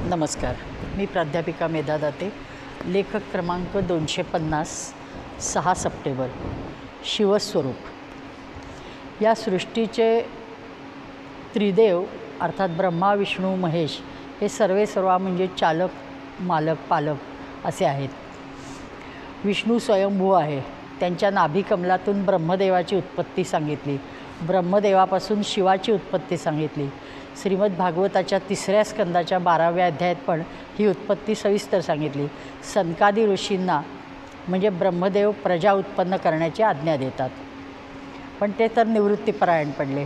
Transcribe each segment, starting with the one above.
नमस्कार. मी प्राध्यापिका मेधा दाते. लेखक क्रमांक 250, 6 सप्टेंबर. शिवस्वरूप. या सृष्टीचे त्रिदेव अर्थात ब्रह्मा, विष्णू, महेश हे सर्वेसर्वा म्हणजे चालक, मालक, पालक असे आहेत. विष्णू स्वयंभू आहे. त्यांच्या नाभिकमलातून ब्रह्मदेवाची उत्पत्ती सांगितली. ब्रह्मदेवापासून शिवाची उत्पत्ती सांगितली. श्रीमद भागवताच्या 3ऱ्या स्कंदाच्या 12व्या अध्यायात पण ही उत्पत्ती सविस्तर सांगितली. सनकादी ऋषींना म्हणजे ब्रह्मदेव प्रजा उत्पन्न करण्याची आज्ञा देतात, पण ते तर निवृत्तीपरायण पडले.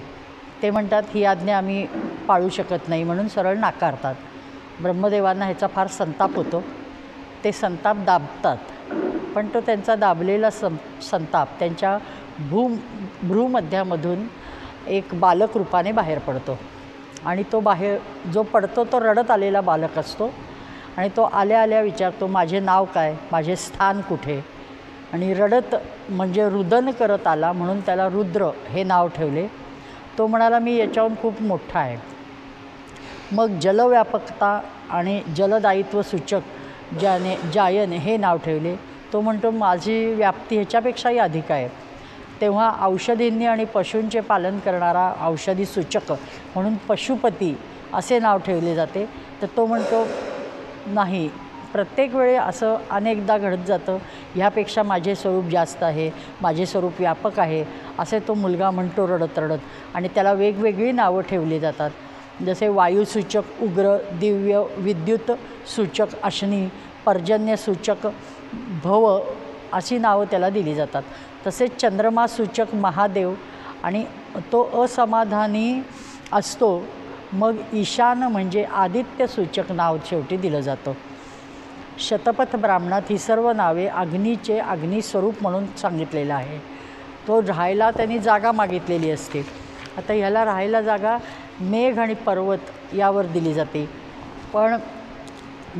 ते म्हणतात ही आज्ञा आम्ही पाळू शकत नाही म्हणून सरळ नाकारतात. ब्रह्मदेवांना ह्याचा फार संताप होतो. ते संताप दाबतात, पण तो त्यांचा दाबलेला संताप त्यांच्या भ्रूमध्यामधून एक बालक रूपाने बाहेर पडतो. आणि तो बाहेर जो पडतो तो रडत आलेला बालक असतो. आणि तो आल्या आल्या विचारतो, माझे नाव काय, माझे स्थान कुठे. आणि रडत म्हणजे रुदन करत आला म्हणून त्याला रुद्र हे नाव ठेवले. तो म्हणाला मी याच्याहून खूप मोठा आहे. मग जलव्यापकता आणि जलदायित्व सूचक जायन हे नाव ठेवले. तो म्हणतो माझी व्याप्ती ह्याच्यापेक्षाही अधिक आहे. तेव्हा औषधींनी आणि पशूंचे पालन करणारा औषधी सूचक म्हणून पशुपती असे नाव ठेवले जाते. तर तो म्हणतो नाही, प्रत्येक वेळी असं अनेकदा घडत जातं, ह्यापेक्षा माझे स्वरूप जास्त आहे, माझे स्वरूप व्यापक आहे असे तो मुलगा म्हणतो रडत रडत. आणि त्याला वेगवेगळी नावं ठेवली जातात. जसे वायुसूचक उग्र, दिव्य, विद्युत सूचक अश्नी, पर्जन्यसूचक भव अशी नावं त्याला दिली जातात. तसेच चंद्रमासूचक महादेव आणि तो असमाधानी असतो. मग ईशान म्हणजे आदित्यसूचक नाव शेवटी दिलं जातं. शतपथ ब्राह्मणात ही सर्व नावे अग्नीचे अग्निस्वरूप म्हणून सांगितलेलं आहे. तो राहायला त्यांनी जागा मागितलेली असते. आता ह्याला राहायला जागा मेघ आणि पर्वत यावर दिली जाते. पण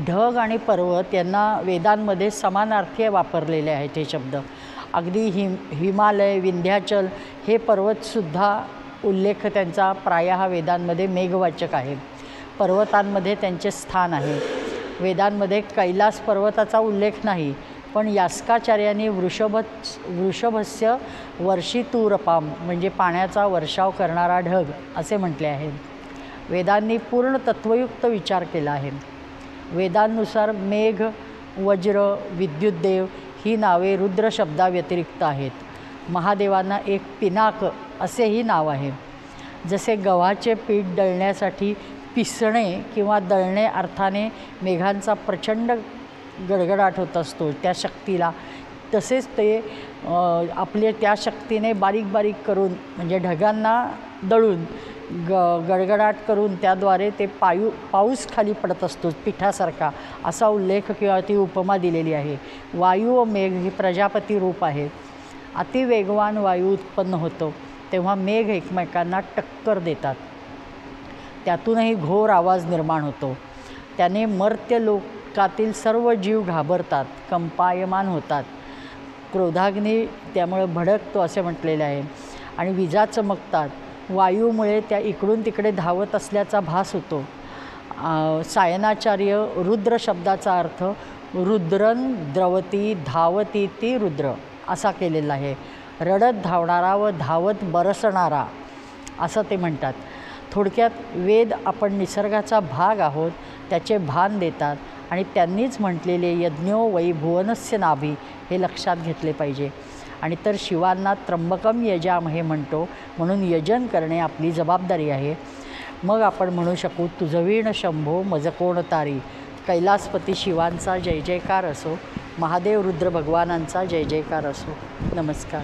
ढग आणि पर्वत यांना वेदांमध्ये समानार्थी वापरलेले आहेत हे शब्द. अगदी हिमालय, विंध्याचल हे पर्वतसुद्धा उल्लेख त्यांचा प्रायः वेदांमध्ये मेघवाचक आहे. पर्वतांमध्ये त्यांचे स्थान आहे. वेदांमध्ये कैलास पर्वताचा उल्लेख नाही, पण यास्काचार्यांनी वृषभस्य वर्षितूरपाम म्हणजे पाण्याचा वर्षाव करणारा ढग असे म्हटले आहे. वेदांनी पूर्ण तत्वयुक्त विचार केला आहे. वेदांनुसार मेघ, वज्र, विद्युतदेव ही नावे रुद्र शब्दाव्यतिरिक्त आहेत. महादेवांना एक पिनाक असेही नाव आहे. जसे गव्हाचे पीठ दळण्यासाठी पिसणे किंवा दळणे अर्थाने मेघांचा प्रचंड गडगडाट होत असतो त्या शक्तीला, तसेच ते आपले त्या शक्तीने बारीक बारीक करून म्हणजे ढगांना दळून गडगडाट करून त्याद्वारे ते पाऊस खाली पडत असतो पिठासारखा असा उल्लेख किंवा ती उपमा दिलेली आहे. वायू व मेघ हे प्रजापती रूप आहे. अतिवेगवान वायू उत्पन्न होतो तेव्हा मेघ एकमेकांना टक्कर देतात. त्यातूनही घोर आवाज निर्माण होतो. त्याने मर्त्य लोकातील सर्व जीव घाबरतात, कंपायमान होतात. क्रोधाग्नी त्यामुळे भडकतो असे म्हटलेले आहे. आणि विजा चमकतात. वायूमुळे त्या इकडून तिकडे धावत असल्याचा भास होतो. सायनाचार्य रुद्र शब्दाचा अर्थ रुद्रन द्रवती धावती ती रुद्र असा केलेला आहे. रडत धावणारा व धावत बरसणारा असं ते म्हणतात. थोडक्यात वेद आपण निसर्गाचा भाग आहोत त्याचे भान देतात. आणि त्यांनीच म्हटलेले यज्ञो वै भुवनस्य नाभी हे लक्षात घेतले पाहिजे. आणि तर शिवांना त्र्यंबकम यजामहे म्हणतो म्हणून यजन करणे आपली जबाबदारी आहे. मग आपण म्हणू शकू तुझवीण शंभो मज कोण तारी. कैलासपती शिवांचा जय जयकार असो. महादेव रुद्र भगवानांचा जय जयकार असो. नमस्कार.